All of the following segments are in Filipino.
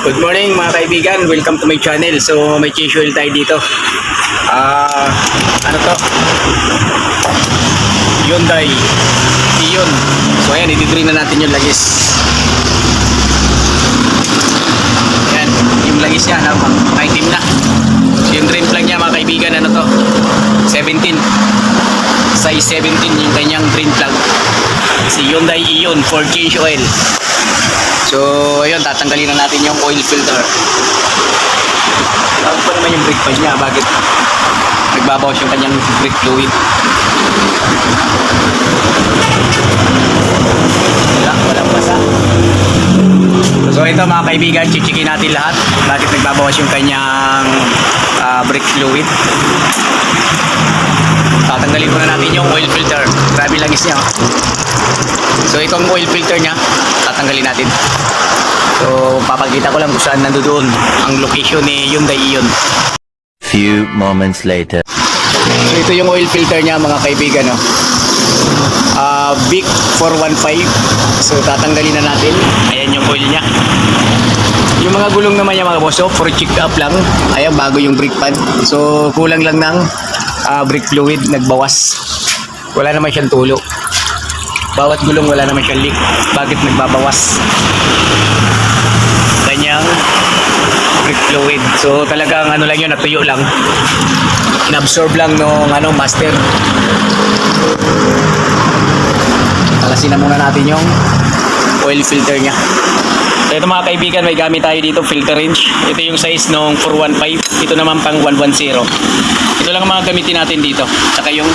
Good morning mga kaibigan, welcome to my channel. So may change oil tayo dito. Ano to? Hyundai Ion. So ayan, ititrain na natin yung langis. Ayan, yung langis niya, item na. So yung drain plug niya mga kaibigan, ano to? 17. Size 17 yung kanyang drain plug. Si Hyundai Ion for change oil. So, ayun, tatanggalin na natin yung oil filter. Tapos pa naman yung brake pad niya. Bakit? Nagbabawas yung kanyang brake fluid. Walang basa. So, ito mga kaibigan, chichikin natin lahat. Bakit nagbabawas yung kanyang brake fluid. Tatanggalin muna natin yung oil filter. Grabe langis niya. So itong oil filter niya, tatanggalin natin. So papakita ko lang kung saan nandoon ang location ni Hyundai Ion. Few moments later. So ito yung oil filter niya mga kaibigan, no? Vic 415. So tatanggalin na natin. Ayan yung oil niya. Yung mga gulong naman niya mga boss, so for check up lang. Ayan, bago yung brake pad. So kulang lang ng brake fluid, nagbawas. Wala naman siyang tulo. Bawat gulong wala naman siyang leak. Bakit nagbabawas? Kanyang brake fluid. So talagang ano lang yun, natuyo lang. Inabsorb lang nung master. Talasin na muna natin yung oil filter niya. So ito mga kaibigan, may gamit tayo dito filter wrench. Ito yung size nung 415. Ito naman pang 110. Ito lang ang mga gamitin natin dito. Saka yung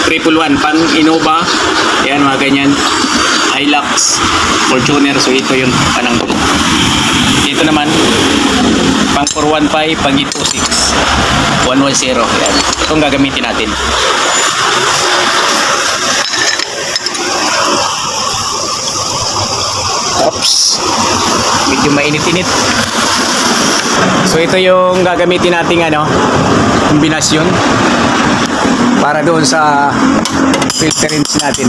111 pang Innova. Ayan, mga ganyan. Hilux, Fortuner. So ito yung kanang dulo. Dito naman pang 415, pang 226, 110. Ayan. Itong gagamitin natin. Oops. Medyo mainit-init. So ito yung gagamitin nating kombinasyon para doon sa filter rinse natin.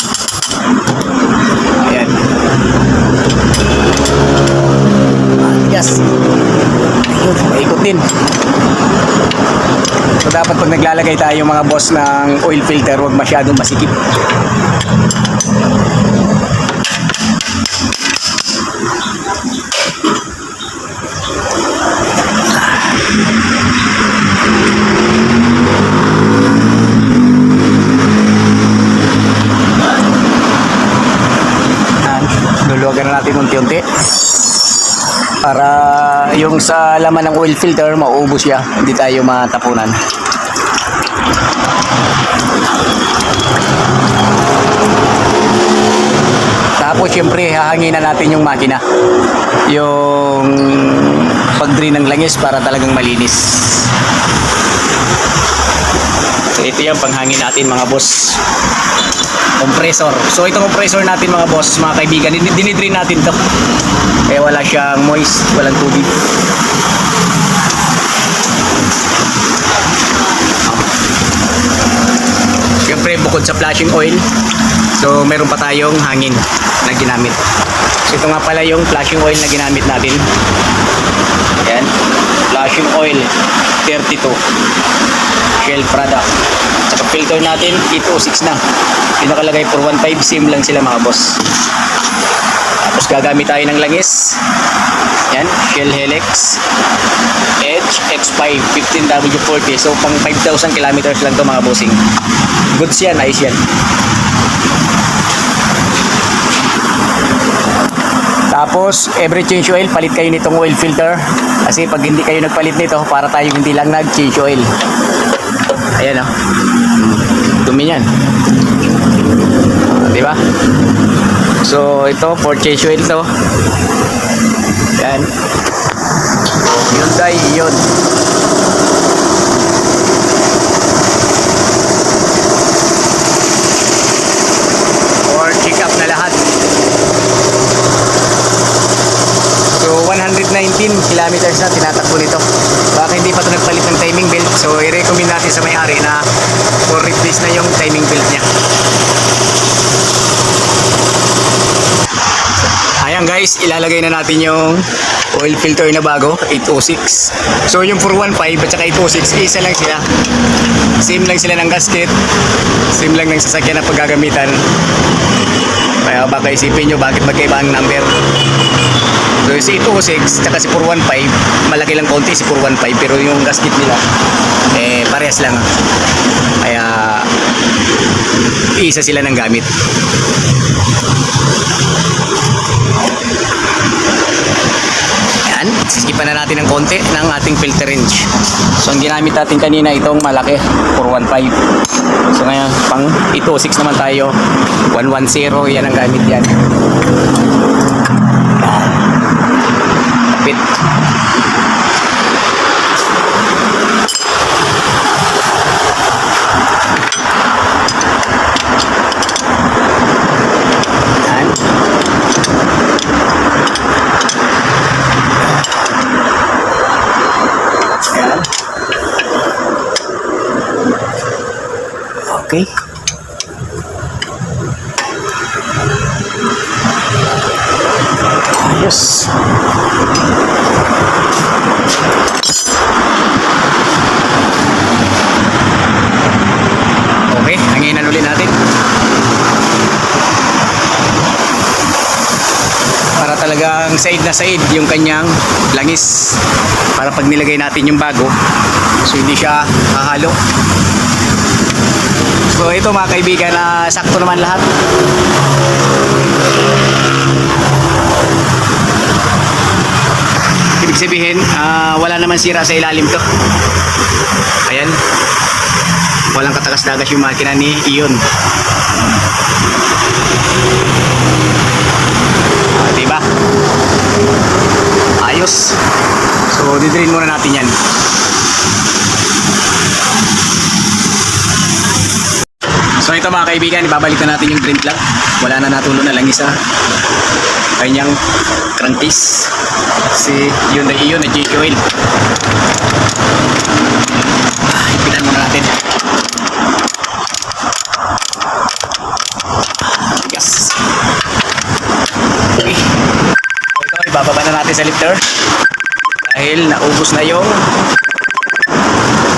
Ayan. Yes. Paikot din. So dapat pag naglalagay tayo mga boss ng oil filter, huwag masyadong masikip. Luluwagan na natin unti-unti para yung sa laman ng oil filter mauubos siya, hindi tayo matapunan. Tapos syempre hahanginan natin yung makina, yung pag-drain ng langis para talagang malinis. So ito yung panghangin natin mga boss, compressor. So itong compressor natin mga boss, mga kaibigan, dinidrain natin to kaya wala siyang moist, walang tubig. Siyempre bukod sa flashing oil, so meron pa tayong hangin na ginamit. So ito nga pala yung flashing oil na ginamit natin. Ayan, flashing oil 32 Shell product. Saka filter natin 806 na. Pinakalagay 415, same lang sila mga boss. Tapos gagamit tayo ng langis. Yan, Shell Helix Edge X5 15W40. So pang 5,000 kilometers lang to mga bossing. Goods yan, nice yan. Tapos every change oil, palit kayo nitong oil filter. Kasi pag hindi kayo nagpalit nito, para tayo hindi lang nag-change oil. Ayan o. Dumi yan. Diba? So ito, for change oil to. Yan. Hyundai Ion. For check up na lahat. So 119 kilometers na tinatakbo nito. Baka hindi pa ito nagpalit ng timing belt. So i-recommend natin sa may-ari na for replace na yung timing belt niya. Ayan guys, ilalagay na natin yung Oil filter na bago, 806. So yung 415 at saka 806, isa lang sila. Same lang sila ng gasket. Same lang ng sasakyan na paggagamitan. Kaya baka isipin nyo bakit magkaiba ang number. So si 806 tsaka si 415, malaki lang konti si 415 pero yung gasket nila parehas lang. Kaya isa sila ng gamit. Yan, siskipan na natin ng konti ng ating filter range. So ang ginamit natin kanina itong malaki 415. So ngayon pang 806 naman tayo, 110 yan ang gamit yan. Kapit. Yan. Yan. Okay. Ayos. Okay, hanginan ulit natin. Para talagang side na side yung kanyang langis. Para pag nilagay natin yung bago, so hindi siya hahalo. So ito mga kaibigan, na sakto naman lahat. Ibig sabihin, wala naman sira sa ilalim to. Ayan. Walang katakas-dagas yung makina ni Ion. Diba? Ayos. So, didrain muna natin yan. So ito mga kaibigan, ibabalik na natin yung drain plug. Wala na, natulo na lang isa kanyang crankcase. Si Hyundai Ion na JK Oil. Ipitan muna natin. Yes. Okay. So ito, ibababa na natin sa lifter. Dahil naubos na yung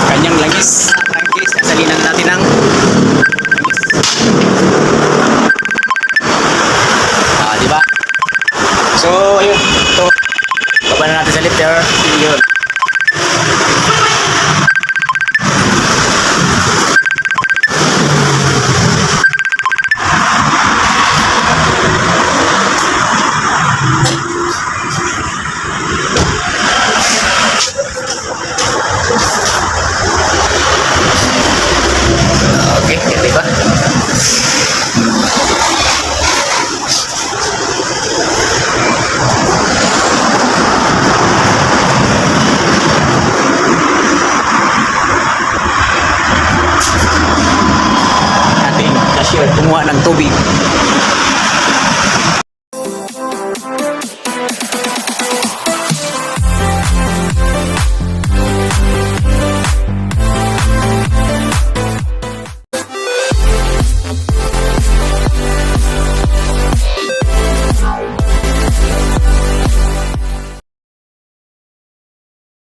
kanyang langis. Crankcase, sasalinan natin ng diba? So, ayun. Ito. Baba na natin sa lifter. Yun. Okay, diba? Kumuha ng tubig.